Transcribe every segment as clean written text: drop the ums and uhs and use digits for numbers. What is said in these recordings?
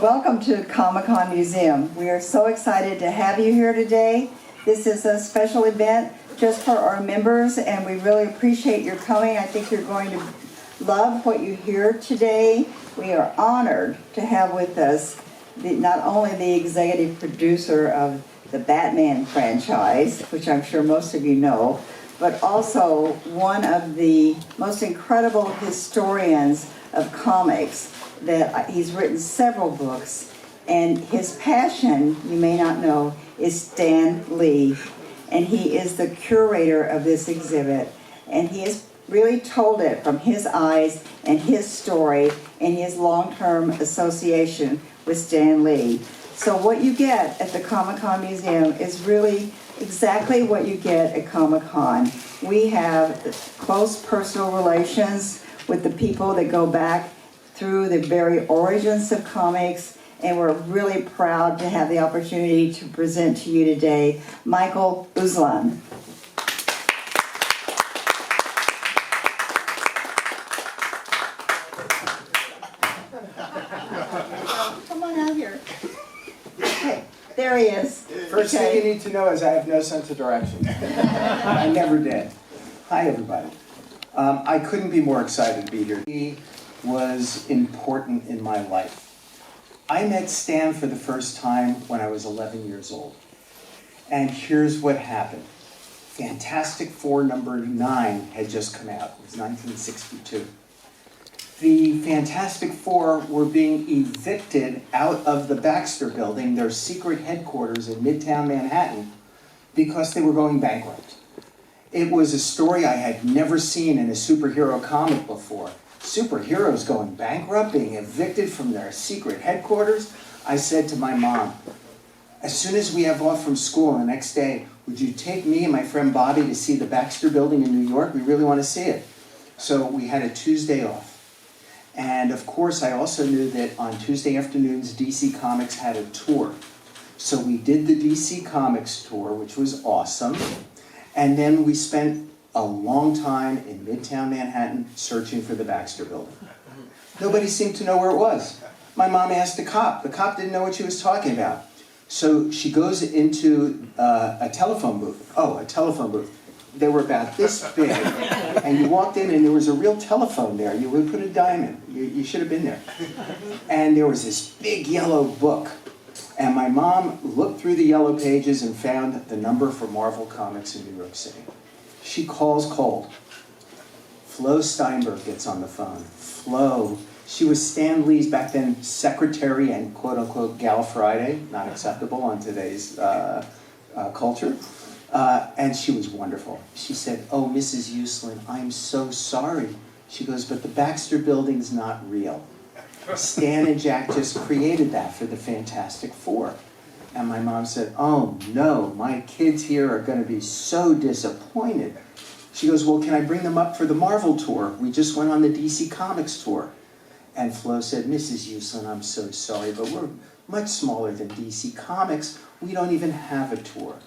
Welcome to Comic-Con Museum. We are so excited to have you here today. This is a special event just for our members, and we really appreciate your coming. I think you're going to love what you hear today. We are honored to have with us not only the executive producer of the Batman franchise, which I'm sure most of you know, but also one of the most incredible historians of comics. That he's written several books, and his passion, you may not know, is Stan Lee, and he is the curator of this exhibit, and he has really told it from his eyes and his story and his long-term association with Stan Lee. So what you get at the Comic-Con Museum is really exactly what you get at Comic-Con. We have close personal relations with the people that go back through the very origins of comics, and we're really proud to have the opportunity to present to you today Michael Uslan. Come on out here. Okay, there he is. First thing you need to know is I have no sense of direction. I never did. Hi, everybody. I couldn't be more excited to be here. He was important in my life. I met Stan for the first time when I was 11 years old. And here's what happened. Fantastic Four number 9 had just come out. It was 1962. The Fantastic Four were being evicted out of the Baxter Building, their secret headquarters in Midtown Manhattan, because they were going bankrupt. It was a story I had never seen in a superhero comic before. Superheroes going bankrupt, being evicted from their secret headquarters. I said to my mom, as soon as we have off from school the next day, would you take me and my friend Bobby to see the Baxter Building in New York? We really want to see it. So we had a Tuesday off. And of course, I also knew that on Tuesday afternoons, DC Comics had a tour. So we did the DC Comics tour, which was awesome. And then we spent a long time in Midtown Manhattan searching for the Baxter Building. Nobody seemed to know where it was. My mom asked the cop. The cop didn't know what she was talking about. So she goes into a telephone booth. Oh, a telephone booth. They were about this big. And you walked in and there was a real telephone there. You would put a dime in. You should have been there. And there was this big yellow book. And my mom looked through the yellow pages and found the number for Marvel Comics in New York City. She calls cold. Flo Steinberg gets on the phone. Flo, she was Stan Lee's back then secretary and quote-unquote Gal Friday, not acceptable on today's culture. And she was wonderful. She said, oh, Mrs. Uslan, I'm so sorry. She goes, but the Baxter Building's not real. Stan and Jack just created that for the Fantastic Four. And my mom said, oh no, my kids here are going to be so disappointed. She goes, well, can I bring them up for the Marvel tour? We just went on the DC Comics tour. And Flo said, Mrs. Uslan, I'm so sorry, but we're much smaller than DC Comics. We don't even have a tour.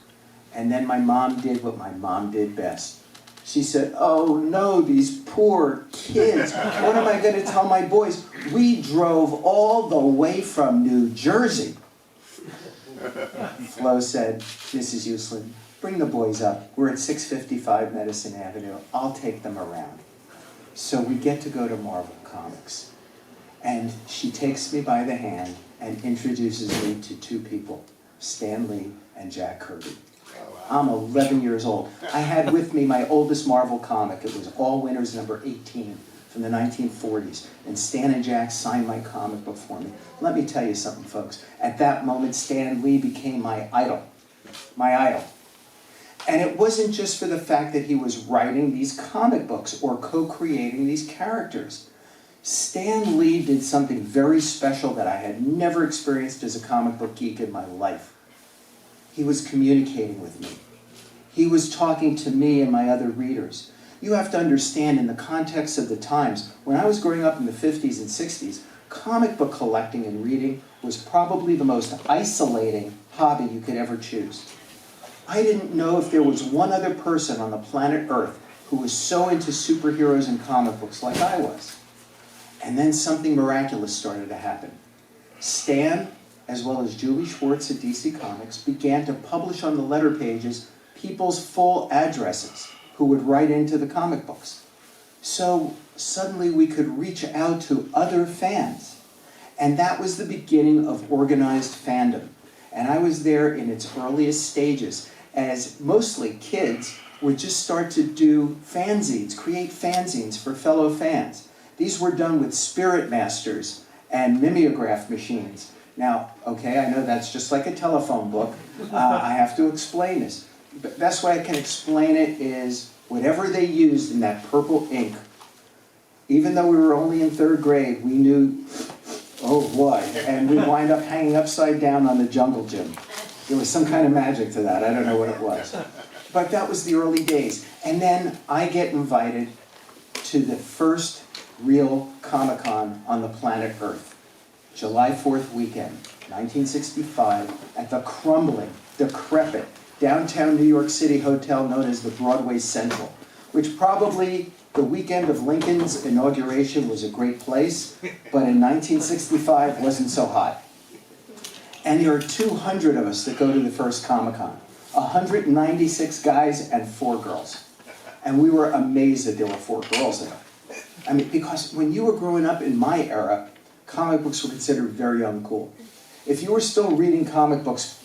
And then my mom did what my mom did best. She said, oh no, these poor kids. What am I going to tell my boys? We drove all the way from New Jersey. Flo said, Mrs. Uslan, bring the boys up. We're at 655 Medicine Avenue. I'll take them around. So we get to go to Marvel Comics. And she takes me by the hand and introduces me to two people, Stan Lee and Jack Kirby. I'm 11 years old. I had with me my oldest Marvel comic. It was All Winners number 18 from the 1940s. And Stan and Jack signed my comic book for me. Let me tell you something, folks. At that moment, Stan Lee became my idol. My idol. And it wasn't just for the fact that he was writing these comic books or co-creating these characters. Stan Lee did something very special that I had never experienced as a comic book geek in my life. He was communicating with me. He was talking to me and my other readers. You have to understand, in the context of the times, when I was growing up in the 50s and 60s, comic book collecting and reading was probably the most isolating hobby you could ever choose. I didn't know if there was one other person on the planet Earth who was so into superheroes and comic books like I was. And then something miraculous started to happen. Stan, as well as Julie Schwartz at DC Comics, began to publish on the letter pages people's full addresses who would write into the comic books. So suddenly we could reach out to other fans. And that was the beginning of organized fandom. And I was there in its earliest stages, as mostly kids would just start to do fanzines, create fanzines for fellow fans. These were done with Spirit Masters and mimeograph machines. Now, okay, I know that's just like a telephone book. I have to explain this. The best way I can explain it is whatever they used in that purple ink, even though we were only in 3rd grade, we knew, oh boy, and we'd wind up hanging upside down on the jungle gym. There was some kind of magic to that. I don't know what it was. But that was the early days. And then I get invited to the first real Comic-Con on the planet Earth. July 4th weekend, 1965, at the crumbling, decrepit, downtown New York City hotel known as the Broadway Central, which probably the weekend of Lincoln's inauguration was a great place, but in 1965 wasn't so hot. And there are 200 of us that go to the first Comic-Con, 196 guys and 4 girls. And we were amazed that there were 4 girls there. I mean, because when you were growing up in my era, comic books were considered very uncool. If you were still reading comic books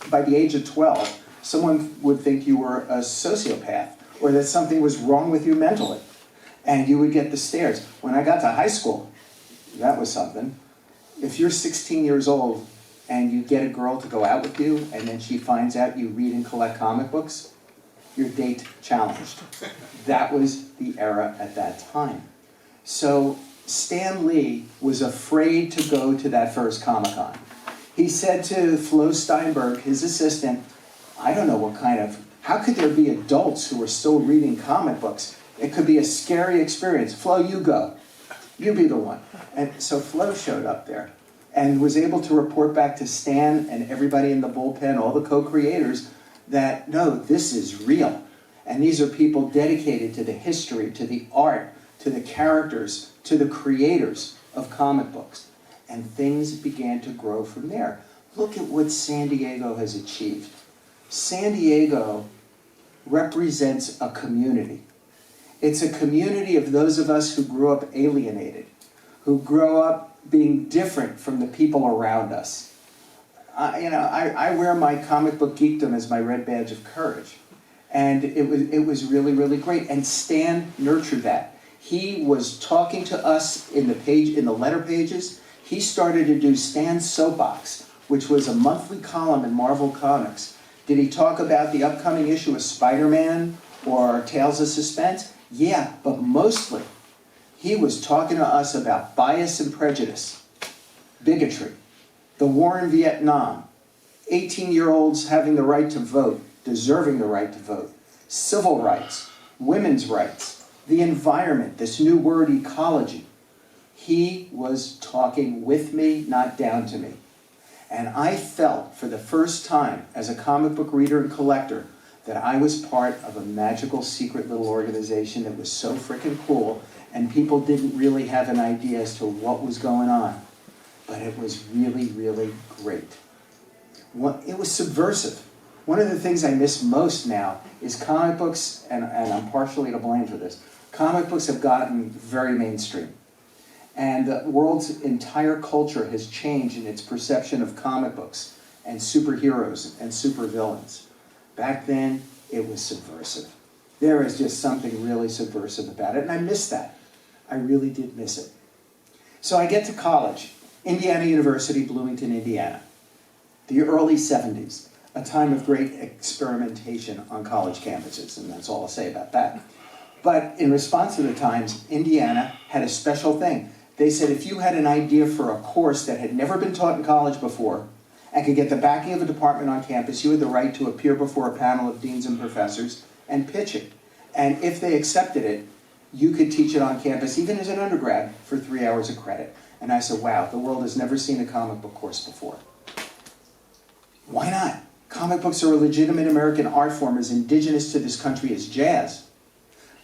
by the age of 12, someone would think you were a sociopath or that something was wrong with you mentally. And you would get the stares. When I got to high school, that was something. If you're 16 years old and you get a girl to go out with you and then she finds out you read and collect comic books, your date challenged. That was the era at that time. So Stan Lee was afraid to go to that first Comic-Con. He said to Flo Steinberg, his assistant, I don't know what kind of, how could there be adults who are still reading comic books? It could be a scary experience. Flo, you go. You be the one. And so Flo showed up there and was able to report back to Stan and everybody in the bullpen, all the co-creators, that no, this is real. And these are people dedicated to the history, to the art, to the characters, to the creators of comic books. And things began to grow from there. Look at what San Diego has achieved. San Diego represents a community. It's a community of those of us who grew up alienated, who grow up being different from the people around us. I wear my comic book geekdom as my red badge of courage. And it was really, really great. And Stan nurtured that. He was talking to us in the letter pages. He started to do Stan's Soapbox, which was a monthly column in Marvel Comics. Did he talk about the upcoming issue of Spider-Man or Tales of Suspense? Yeah, but mostly he was talking to us about bias and prejudice, bigotry, the war in Vietnam, 18-year-olds having the right to vote, deserving the right to vote, civil rights, women's rights, the environment, this new word ecology. He was talking with me, not down to me. And I felt for the first time as a comic book reader and collector that I was part of a magical secret little organization that was so freaking cool, and people didn't really have an idea as to what was going on. But it was really, really great. It was subversive. One of the things I miss most now is comic books, and I'm partially to blame for this, comic books have gotten very mainstream. And the world's entire culture has changed in its perception of comic books and superheroes and supervillains. Back then, it was subversive. There is just something really subversive about it, and I miss that. I really did miss it. So I get to college, Indiana University, Bloomington, Indiana. The early 70s, a time of great experimentation on college campuses, and that's all I'll say about that. But in response to the times, Indiana had a special thing. They said if you had an idea for a course that had never been taught in college before and could get the backing of a department on campus, you had the right to appear before a panel of deans and professors and pitch it. And if they accepted it, you could teach it on campus, even as an undergrad, for 3 hours of credit. And I said, wow, the world has never seen a comic book course before. Why not? Comic books are a legitimate American art form as indigenous to this country as jazz.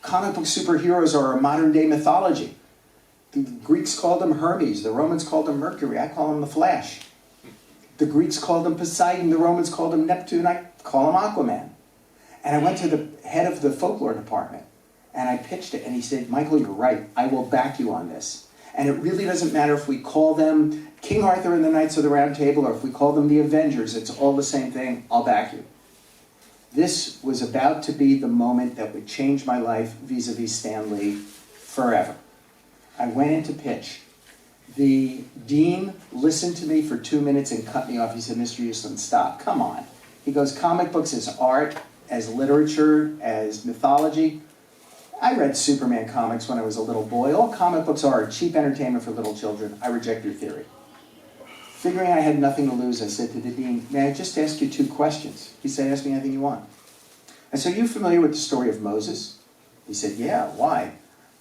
Comic book superheroes are a modern-day mythology. The Greeks called him Hermes, the Romans called him Mercury, I call him the Flash. The Greeks called him Poseidon, the Romans called him Neptune, I call him Aquaman. And I went to the head of the folklore department, and I pitched it, and he said, Michael, you're right, I will back you on this. And it really doesn't matter if we call them King Arthur and the Knights of the Round Table, or if we call them the Avengers, it's all the same thing, I'll back you. This was about to be the moment that would change my life vis-a-vis Stan Lee forever. I went in to pitch. The dean listened to me for 2 minutes and cut me off. He said, Mr. Uslan, stop, come on. He goes, comic books as art, as literature, as mythology. I read Superman comics when I was a little boy. All comic books are cheap entertainment for little children. I reject your theory. Figuring I had nothing to lose, I said to the dean, may I just ask you 2 questions? He said, ask me anything you want. I said, are you familiar with the story of Moses? He said, yeah, why?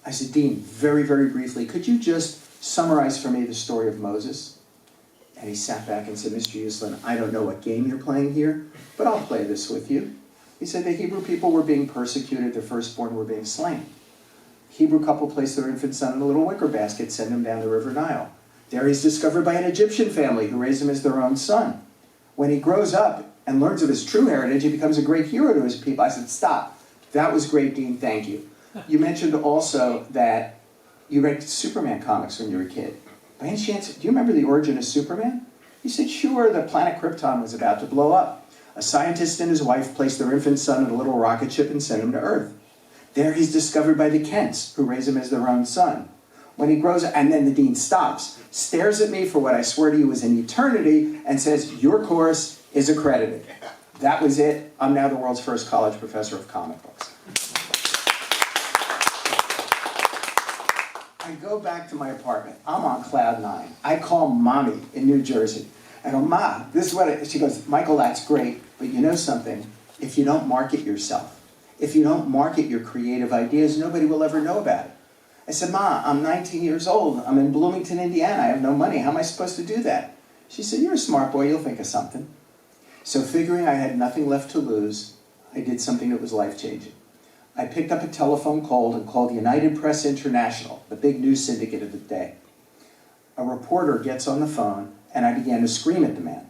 I said, Dean, very, very briefly, could you just summarize for me the story of Moses? And he sat back and said, Mr. Uslan, I don't know what game you're playing here, but I'll play this with you. He said the Hebrew people were being persecuted, their firstborn were being slain. Hebrew couple placed their infant son in a little wicker basket, sent him down the river Nile. There he's discovered by an Egyptian family who raised him as their own son. When he grows up and learns of his true heritage, he becomes a great hero to his people. I said, stop. That was great, Dean, thank you. You mentioned also that you read Superman comics when you were a kid. By any chance, do you remember the origin of Superman? He said, sure, the planet Krypton was about to blow up. A scientist and his wife placed their infant son in a little rocket ship and sent him to Earth. There he's discovered by the Kents, who raise him as their own son. When he grows up, and then the dean stops, stares at me for what I swear to you is an eternity, and says, your course is accredited. That was it. I'm now the world's first college professor of comic books. I go back to my apartment. I'm on cloud 9. I call Mommy in New Jersey. I go, Ma, this is what she goes, Michael, that's great, but you know something? If you don't market yourself, if you don't market your creative ideas, nobody will ever know about it. I said, Ma, I'm 19 years old. I'm in Bloomington, Indiana. I have no money. How am I supposed to do that? She said, you're a smart boy. You'll think of something. So figuring I had nothing left to lose, I did something that was life-changing. I picked up a telephone cold and called United Press International, the big news syndicate of the day. A reporter gets on the phone, and I began to scream at the man.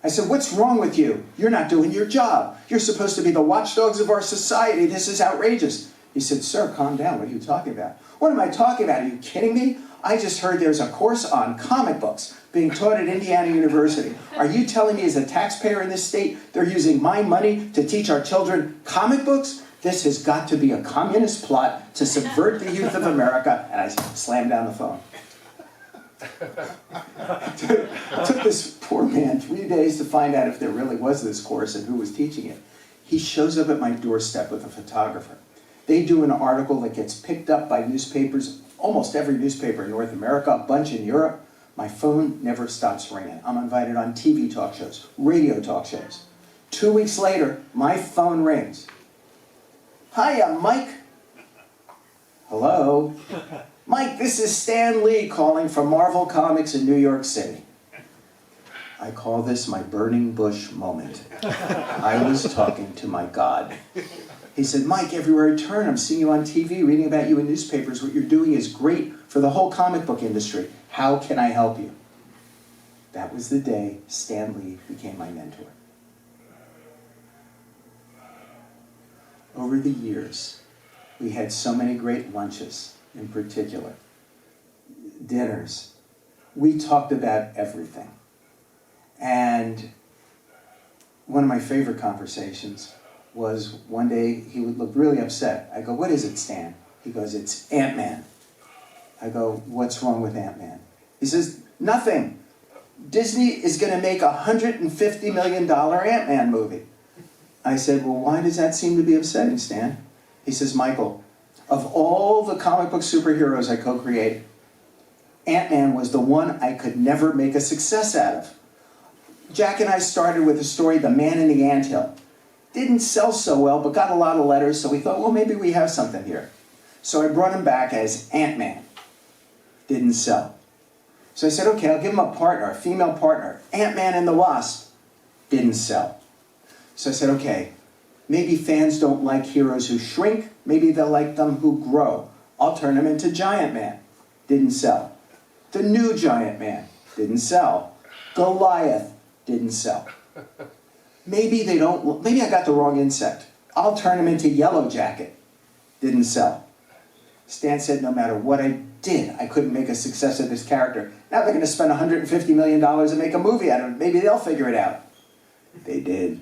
I said, what's wrong with you? You're not doing your job. You're supposed to be the watchdogs of our society. This is outrageous. He said, sir, calm down. What are you talking about? What am I talking about? Are you kidding me? I just heard there's a course on comic books being taught at Indiana University. Are you telling me as a taxpayer in this state, they're using my money to teach our children comic books? This has got to be a communist plot to subvert the youth of America. And I slammed down the phone. It took this poor man 3 days to find out if there really was this course and who was teaching it. He shows up at my doorstep with a photographer. They do an article that gets picked up by newspapers, almost every newspaper in North America, a bunch in Europe. My phone never stops ringing. I'm invited on TV talk shows, radio talk shows. 2 weeks later, my phone rings. Hiya, Mike. Hello? Mike, this is Stan Lee calling from Marvel Comics in New York City. I call this my burning bush moment. I was talking to my God. He said, Mike, everywhere I turn, I'm seeing you on TV, reading about you in newspapers. What you're doing is great for the whole comic book industry. How can I help you? That was the day Stan Lee became my mentor. Over the years, we had so many great lunches, in particular, dinners. We talked about everything. And one of my favorite conversations was one day he would look really upset. I go, what is it, Stan? He goes, it's Ant-Man. I go, what's wrong with Ant-Man? He says, nothing. Disney is going to make a $150 million Ant-Man movie. I said, well, why does that seem to be upsetting, Stan? He says, Michael, of all the comic book superheroes I co-created, Ant-Man was the one I could never make a success out of. Jack and I started with the story, The Man in the Anthill. Didn't sell so well, but got a lot of letters, so we thought, well, maybe we have something here. So I brought him back as Ant-Man. Didn't sell. So I said, okay, I'll give him a partner, a female partner. Ant-Man and the Wasp. Didn't sell. So I said, okay, maybe fans don't like heroes who shrink. Maybe they'll like them who grow. I'll turn him into Giant Man. didn't sell. The New Giant Man, didn't sell. Goliath, didn't sell. Maybe I got the wrong insect. I'll turn him into Yellow Jacket, didn't sell. Stan said no matter what I did, I couldn't make a success of this character. Now they're going to spend $150 million and make a movie out of it. Maybe they'll figure it out. They did.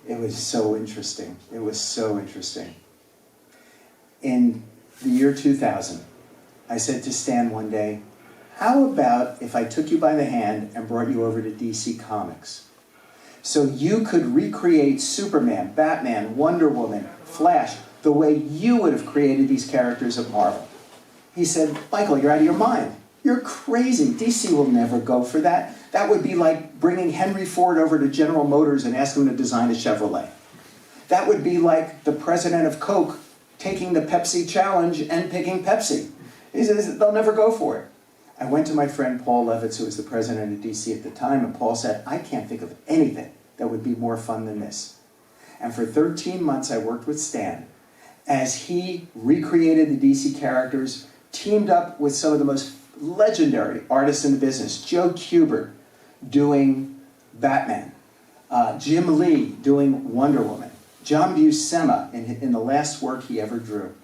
It was so interesting. It was so interesting. In the year 2000, I said to Stan one day, how about if I took you by the hand and brought you over to DC Comics? So you could recreate Superman, Batman, Wonder Woman, Flash, the way you would have created these characters at Marvel. He said, Michael, you're out of your mind. You're crazy. DC will never go for that. That would be like bringing Henry Ford over to General Motors and asking him to design a Chevrolet. That would be like the president of Coke taking the Pepsi challenge and picking Pepsi. He says, they'll never go for it. I went to my friend Paul Levitz, who was the president of DC at the time, and Paul said, I can't think of anything that would be more fun than this. And for 13 months, I worked with Stan as he recreated the DC characters, teamed up with some of the most legendary artists in the business. Joe Kubert doing Batman, Jim Lee doing Wonder Woman, John Buscema in the last work he ever drew,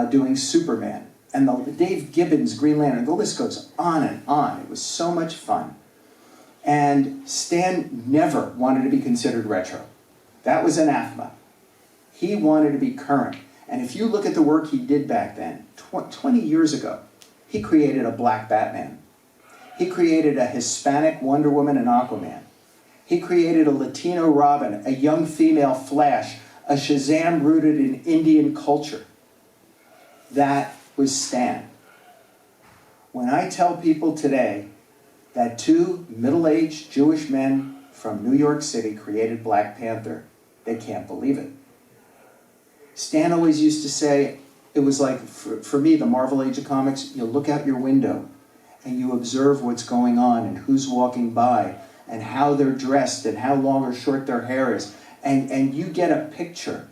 doing Superman, and Dave Gibbons, Green Lantern. The list goes on and on. It was so much fun. And Stan never wanted to be considered retro. That was anathema. He wanted to be current. And if you look at the work he did back then, 20 years ago, he created a black Batman. He created a Hispanic Wonder Woman and Aquaman. He created a Latino Robin, a young female Flash, a Shazam rooted in Indian culture. That was Stan. When I tell people today that two middle-aged Jewish men from New York City created Black Panther, they can't believe it. Stan always used to say, it was like, for me, the Marvel Age of Comics, you look out your window and you observe what's going on and who's walking by and how they're dressed and how long or short their hair is. And you get a picture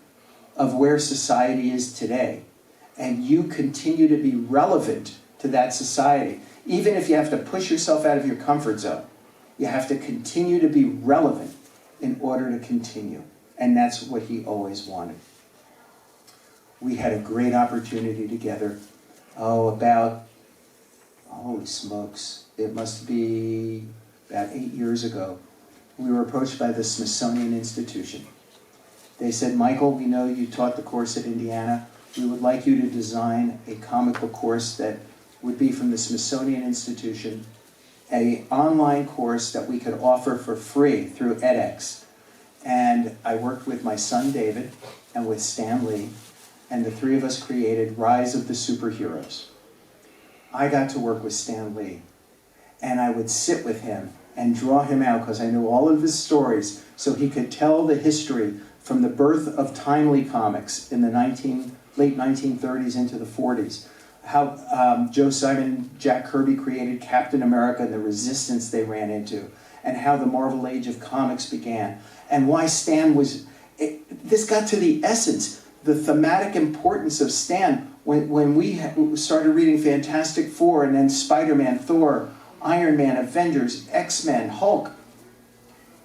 of where society is today. And you continue to be relevant to that society. Even if you have to push yourself out of your comfort zone, you have to continue to be relevant in order to continue. And that's what he always wanted. We had a great opportunity together, holy smokes, it must be about 8 years ago. We were approached by the Smithsonian Institution. They said, Michael, we know you taught the course at Indiana. We would like you to design a comic book course that would be from the Smithsonian Institution, an online course that we could offer for free through edX. And I worked with my son David and with Stan Lee, and the three of us created Rise of the Superheroes. I got to work with Stan Lee, and I would sit with him and draw him out because I knew all of his stories, so he could tell the history from the birth of timely comics in the late 1930s into the 40s, how Joe Simon and Jack Kirby created Captain America and the resistance they ran into, and how the Marvel Age of Comics began, and why Stan was... this got to the essence, the thematic importance of Stan when we started reading Fantastic Four and then Spider-Man, Thor, Iron Man, Avengers, X-Men, Hulk.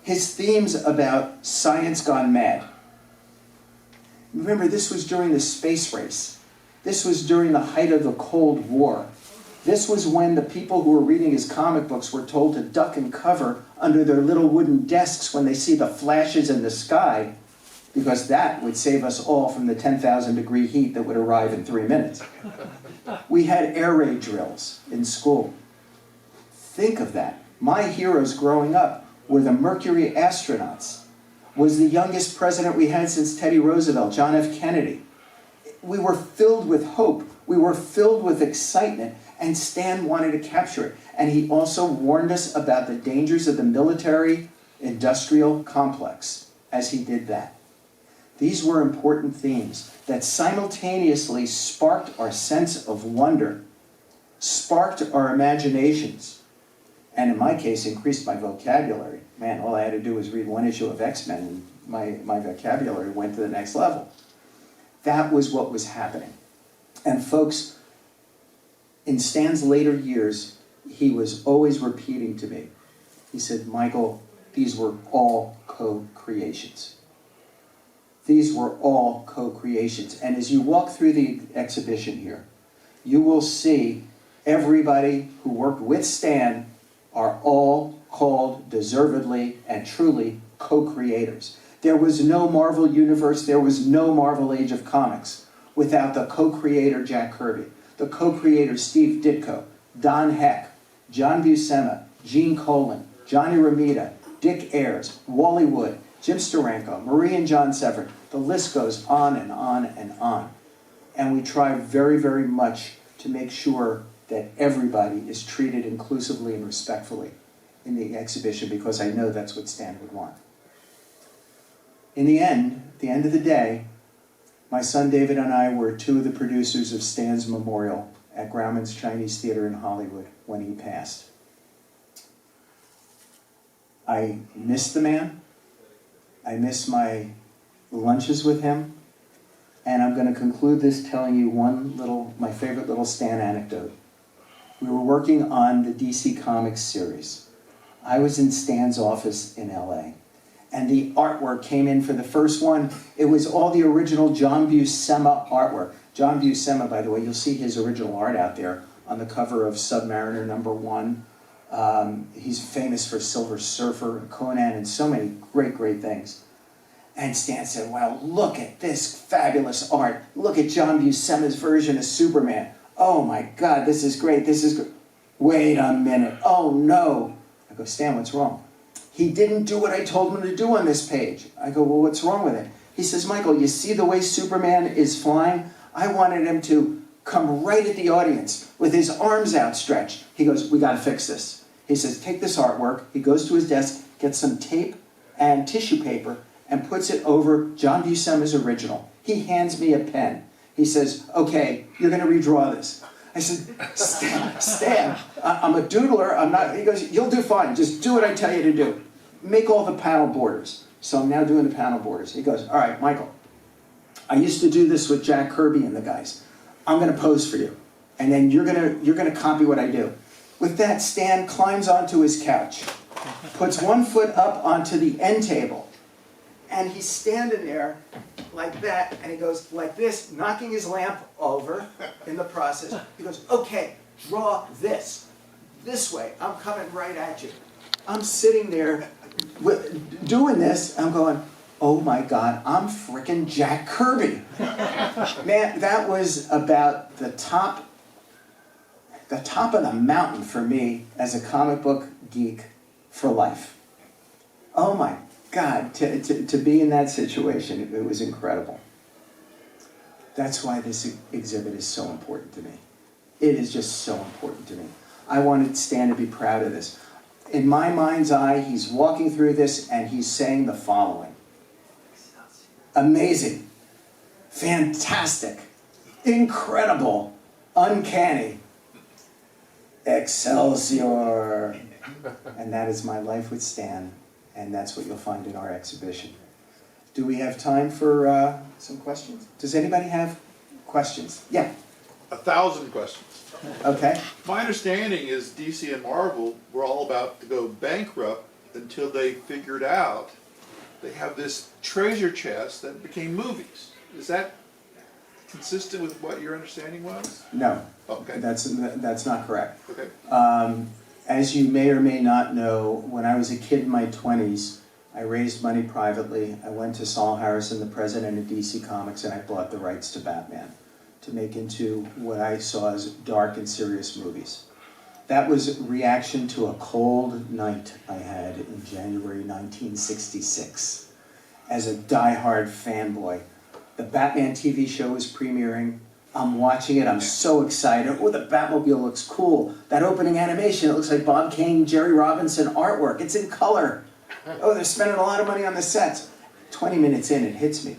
His themes about science gone mad. Remember, this was during the space race. This was during the height of the Cold War. This was when the people who were reading his comic books were told to duck and cover under their little wooden desks when they see the flashes in the sky, because that would save us all from the 10,000 degree heat that would arrive in 3 minutes. We had air raid drills in school. Think of that. My heroes growing up were the Mercury astronauts, was the youngest president we had since Teddy Roosevelt, John F. Kennedy. We were filled with hope. We were filled with excitement, and Stan wanted to capture it. And he also warned us about the dangers of the military-industrial complex as he did that. These were important themes that simultaneously sparked our sense of wonder, sparked our imaginations, and in my case, increased my vocabulary. Man, all I had to do was read one issue of X-Men and my vocabulary went to the next level. That was what was happening. And folks, In Stan's later years, he was always repeating to me, he said, Michael, these were all co-creations. These were all co-creations. And as you walk through the exhibition here, you will see everybody who worked with Stan are all called deservedly and truly co-creators. There was no Marvel Universe, there was no Marvel Age of Comics without the co-creator Jack Kirby, the co-creator Steve Ditko, Don Heck, John Buscema, Gene Colan, Johnny Romita, Dick Ayers, Wally Wood, Jim Steranko, Marie and John Severin. The list goes on and on and on. And we try very, very much to make sure that everybody is treated inclusively and respectfully in the exhibition, because I know that's what Stan would want. In the end, at the end of the day, my son David and I were two of the producers of Stan's memorial at Grauman's Chinese Theater in Hollywood when he passed. I miss the man. I miss my lunches with him. And I'm going to conclude this telling you my favorite little Stan anecdote. We were working on the DC Comics series. I was in Stan's office in LA, and the artwork came in for the first one. It was all the original John Buscema artwork. John Buscema, by the way, you'll see his original art out there on the cover of Submariner #1. He's famous for Silver Surfer and Conan and so many great, great things. And Stan said, well, look at this fabulous art. Look at John Buscema's version of Superman. Oh my God, this is great, this is great. Wait a minute, oh no. I go, Stan, what's wrong? He didn't do what I told him to do on this page. I go, well, what's wrong with it? He says, Michael, you see the way Superman is flying? I wanted him to come right at the audience with his arms outstretched. He goes, we gotta fix this. He says, take this artwork. He goes to his desk, gets some tape and tissue paper, and puts it over John Buscema's original. He hands me a pen. He says, okay, you're gonna redraw this. I said, Stan, I'm a doodler, I'm not, he goes, you'll do fine, just do what I tell you to do. Make all the panel borders. So I'm now doing the panel borders. He goes, all right, Michael, I used to do this with Jack Kirby and the guys. I'm gonna pose for you, and then you're gonna copy what I do. With that, Stan climbs onto his couch, puts one foot up onto the end table, and he's standing there like that, and he goes like this, knocking his lamp over in the process. He goes, okay, draw this way. I'm coming right at you. I'm sitting there doing this, I'm going, oh my God, I'm frickin' Jack Kirby. Man, that was about the top of the mountain for me as a comic book geek for life. Oh my God, to be in that situation, it was incredible. That's why this exhibit is so important to me. It is just so important to me. I wanted Stan to be proud of this. In my mind's eye, he's walking through this and he's saying the following. Amazing, fantastic, incredible, uncanny, Excelsior. And that is my life with Stan. And that's what you'll find in our exhibition. Do we have time for some questions? Does anybody have questions? Yeah. 1,000 questions. Okay. My understanding is DC and Marvel were all about to go bankrupt until they figured out they have this treasure chest that became movies. Is that consistent with what your understanding was? No. Okay. That's not correct. Okay. As you may or may not know, when I was a kid in my 20s, I raised money privately. I went to Saul Harrison, the president of DC Comics, and I bought the rights to Batman to make into what I saw as dark and serious movies. That was a reaction to a cold night I had in January 1966. As a diehard fanboy, the Batman TV show was premiering. I'm watching it, I'm so excited. Oh, the Batmobile looks cool. That opening animation, it looks like Bob Kane, Jerry Robinson artwork. It's in color. Oh, they're spending a lot of money on the sets. 20 minutes in, it hits me.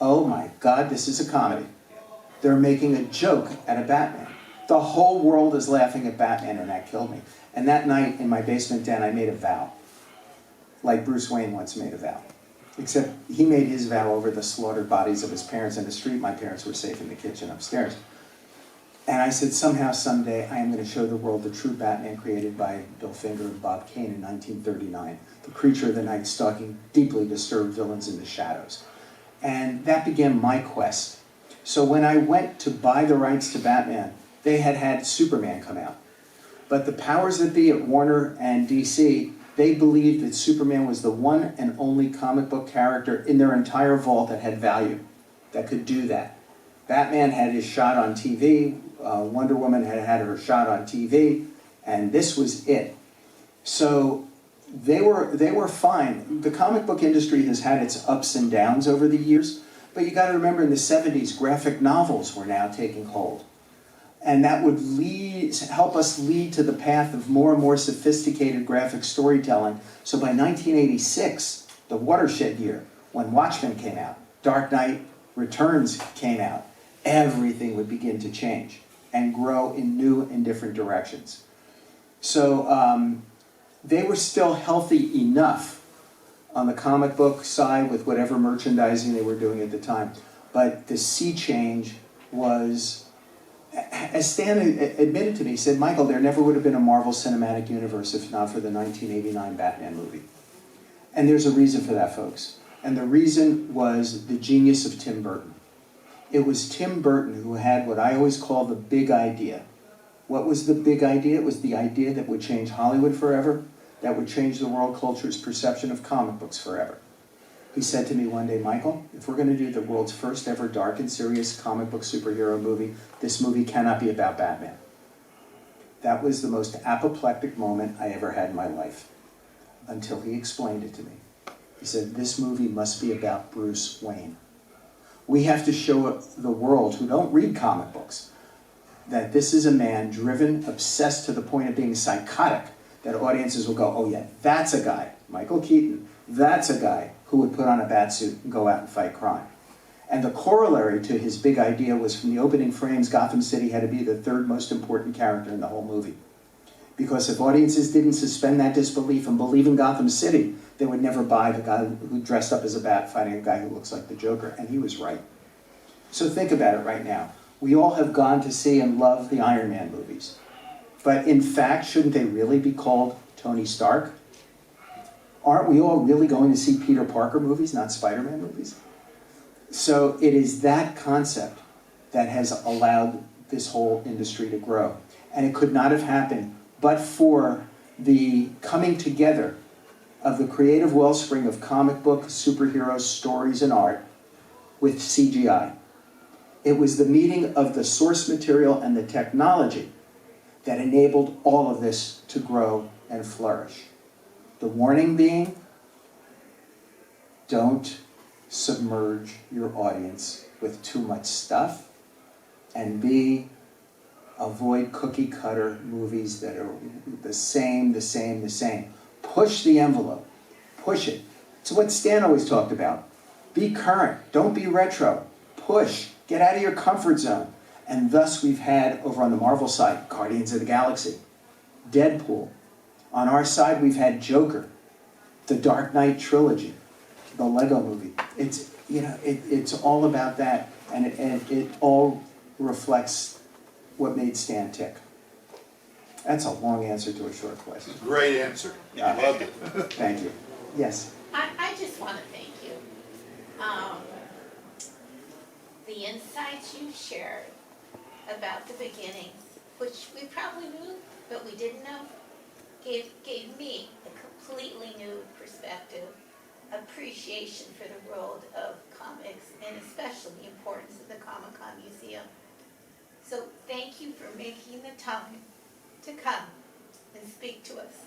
Oh my God, this is a comedy. They're making a joke at a Batman. The whole world is laughing at Batman, and that killed me. And that night, in my basement den, I made a vow. Like Bruce Wayne once made a vow. Except he made his vow over the slaughtered bodies of his parents in the street. My parents were safe in the kitchen upstairs. And I said, somehow, someday, I am going to show the world the true Batman created by Bill Finger and Bob Kane in 1939, the creature of the night stalking deeply disturbed villains in the shadows. And that began my quest. So when I went to buy the rights to Batman, they had Superman come out. But the powers that be at Warner and DC, they believed that Superman was the one and only comic book character in their entire vault that had value, that could do that. Batman had his shot on TV, Wonder Woman had her shot on TV, and this was it. So they were fine. The comic book industry has had its ups and downs over the years, but you got to remember in the 70s, graphic novels were now taking hold. And that would help us lead to the path of more and more sophisticated graphic storytelling. So by 1986, the watershed year, when Watchmen came out, Dark Knight Returns came out, everything would begin to change and grow in new and different directions. So they were still healthy enough on the comic book side with whatever merchandising they were doing at the time. But the sea change was, as Stan admitted to me, he said, Michael, there never would have been a Marvel Cinematic Universe if not for the 1989 Batman movie. And there's a reason for that, folks. And the reason was the genius of Tim Burton. It was Tim Burton who had what I always call the big idea. What was the big idea? It was the idea that would change Hollywood forever, that would change the world culture's perception of comic books forever. He said to me one day, Michael, if we're going to do the world's first ever dark and serious comic book superhero movie, this movie cannot be about Batman. That was the most apoplectic moment I ever had in my life, until he explained it to me. He said, this movie must be about Bruce Wayne. We have to show the world who don't read comic books that this is a man driven, obsessed to the point of being psychotic, that audiences will go, oh yeah, that's a guy, Michael Keaton, that's a guy who would put on a batsuit and go out and fight crime. And the corollary to his big idea was from the opening frames, Gotham City had to be the third most important character in the whole movie. Because if audiences didn't suspend that disbelief and believe in Gotham City, they would never buy the guy who dressed up as a bat fighting a guy who looks like the Joker. And he was right. So think about it right now. We all have gone to see and love the Iron Man movies. But in fact, shouldn't they really be called Tony Stark? Aren't we all really going to see Peter Parker movies, not Spider-Man movies? So it is that concept that has allowed this whole industry to grow. And it could not have happened but for the coming together of the creative wellspring of comic book, superheroes, stories, and art with CGI. It was the meeting of the source material and the technology that enabled all of this to grow and flourish. The warning being, don't submerge your audience with too much stuff, and B, avoid cookie cutter movies that are the same. Push the envelope, push it. It's what Stan always talked about. Be current, don't be retro. Push, get out of your comfort zone. And thus we've had, over on the Marvel side, Guardians of the Galaxy, Deadpool. On our side, we've had Joker, the Dark Knight trilogy, the Lego movie. It's all about that, and it all reflects what made Stan tick. That's a long answer to a short question. Great answer. I loved it. Thank you. Yes. I just want to thank you. The insights you shared about the beginnings, which we probably knew, but we didn't know, gave me a completely new perspective, appreciation for the world of comics, and especially the importance of the Comic-Con Museum. So thank you for making the time to come and speak to us,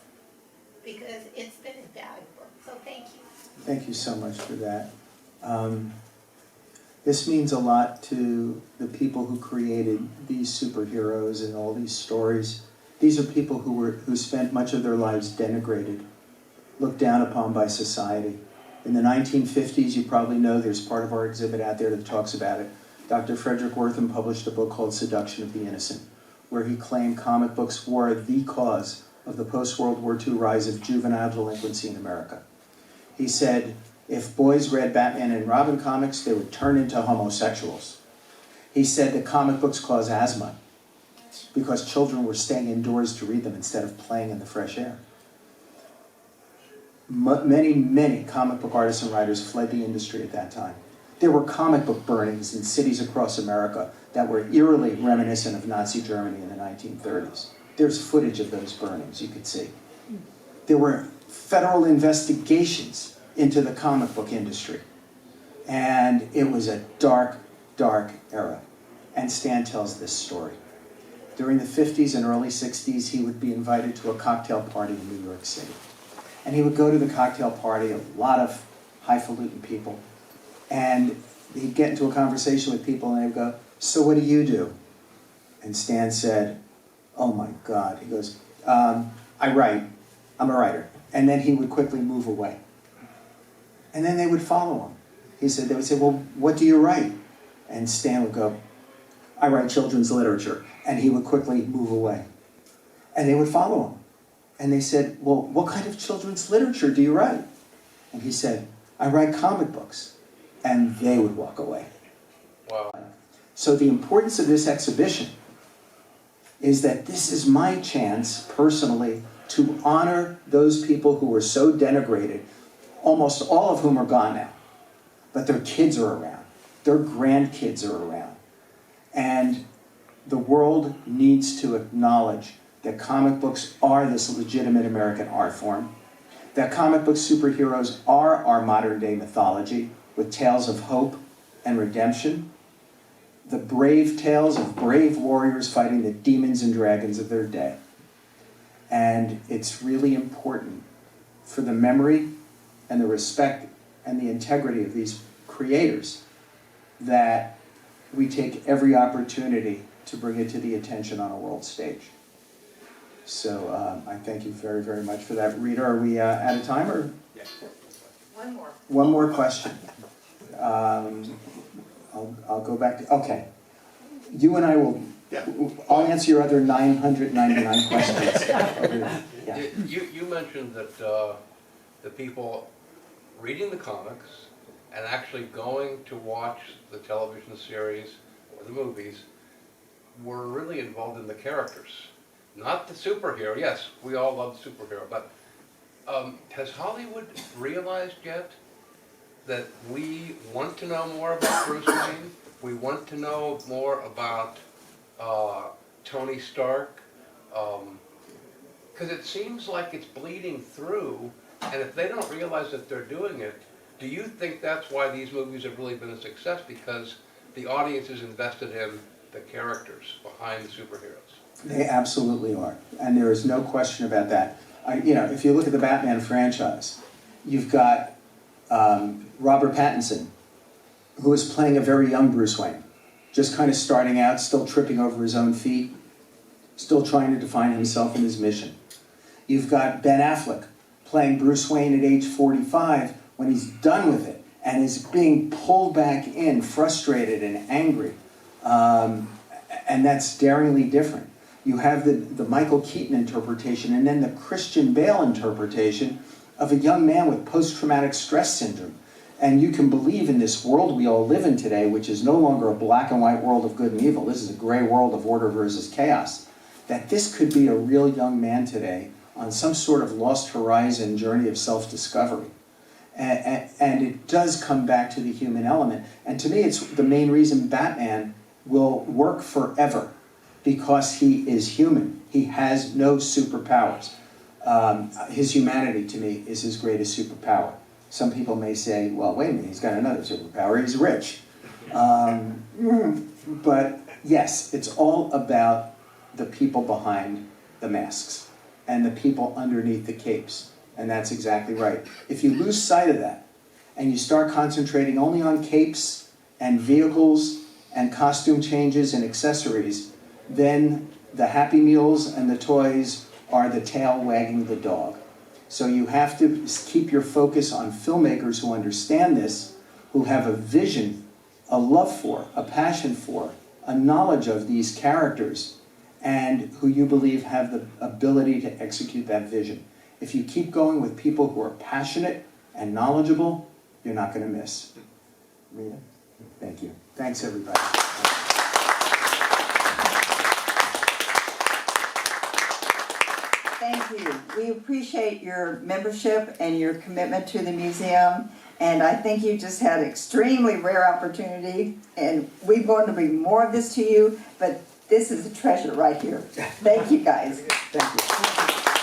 because it's been invaluable. So thank you. Thank you so much for that. This means a lot to the people who created these superheroes and all these stories. These are people who spent much of their lives denigrated, looked down upon by society. In the 1950s, you probably know, there's part of our exhibit out there that talks about it. Dr. Frederick Wertham published a book called Seduction of the Innocent, where he claimed comic books were the cause of the post-World War II rise of juvenile delinquency in America. He said, if boys read Batman and Robin comics, they would turn into homosexuals. He said that comic books cause asthma. because children were staying indoors to read them instead of playing in the fresh air. Many comic book artists and writers fled the industry at that time. There were comic book burnings in cities across America that were eerily reminiscent of Nazi Germany in the 1930s. There's footage of those burnings you could see. There were federal investigations into the comic book industry. And it was a dark, dark era. And Stan tells this story. During the 50s and early 60s, he would be invited to a cocktail party in New York City. And he would go to the cocktail party, a lot of highfalutin people, and he'd get into a conversation with people and they'd go, "So what do you do?" And Stan said, "Oh my God." He goes, "I write. I'm a writer." And then he would quickly move away. And then they would follow him. They would say, "Well, what do you write?" And Stan would go, "I write children's literature." And he would quickly move away. And they would follow him. And they said, "Well, what kind of children's literature do you write?" And he said, "I write comic books." And they would walk away. Wow. So the importance of this exhibition is that this is my chance, personally, to honor those people who were so denigrated, almost all of whom are gone now. But their kids are around. Their grandkids are around. And the world needs to acknowledge that comic books are this legitimate American art form, that comic book superheroes are our modern-day mythology, with tales of hope and redemption, the brave tales of brave warriors fighting the demons and dragons of their day. And it's really important for the memory and the respect and the integrity of these creators that we take every opportunity to bring it to the attention on a world stage. So I thank you very, very much for that. Rita, are we out of time? Or? Yeah. One more. One more question. I'll go back to, okay. You and I will, Yeah. I'll answer your other 999 questions. Yeah. You mentioned that the people reading the comics and actually going to watch the television series or the movies were really involved in the characters. Not the superhero. Yes, we all love the superhero, but has Hollywood realized yet that we want to know more about Bruce Wayne? We want to know more about Tony Stark? Because it seems like it's bleeding through, and if they don't realize that they're doing it, do you think that's why these movies have really been a success? Because the audience is invested in the characters behind the superheroes. They absolutely are. And there is no question about that. If you look at the Batman franchise, you've got Robert Pattinson, who is playing a very young Bruce Wayne, just kind of starting out, still tripping over his own feet, still trying to define himself and his mission. You've got Ben Affleck playing Bruce Wayne at age 45 when he's done with it and is being pulled back in, frustrated and angry. And that's daringly different. You have the Michael Keaton interpretation and then the Christian Bale interpretation of a young man with post-traumatic stress syndrome. And you can believe in this world we all live in today, which is no longer a black and white world of good and evil. This is a gray world of order versus chaos. That this could be a real young man today on some sort of lost horizon journey of self-discovery. And it does come back to the human element. And to me, it's the main reason Batman will work forever, because he is human. He has no superpowers. His humanity, to me, is his greatest superpower. Some people may say, well, wait a minute, he's got another superpower, he's rich. But yes, it's all about the people behind the masks and the people underneath the capes. And that's exactly right. If you lose sight of that and you start concentrating only on capes and vehicles and costume changes and accessories, then the Happy Meals and the toys are the tail wagging the dog. So you have to keep your focus on filmmakers who understand this, who have a vision, a love for, a passion for, a knowledge of these characters, and who you believe have the ability to execute that vision. If you keep going with people who are passionate and knowledgeable, you're not going to miss. Rita, thank you. Thanks, everybody. Thank you. We appreciate your membership and your commitment to the museum. And I think you just had extremely rare opportunity. And we want to bring more of this to you, but this is a treasure right here. Thank you, guys. Thank you.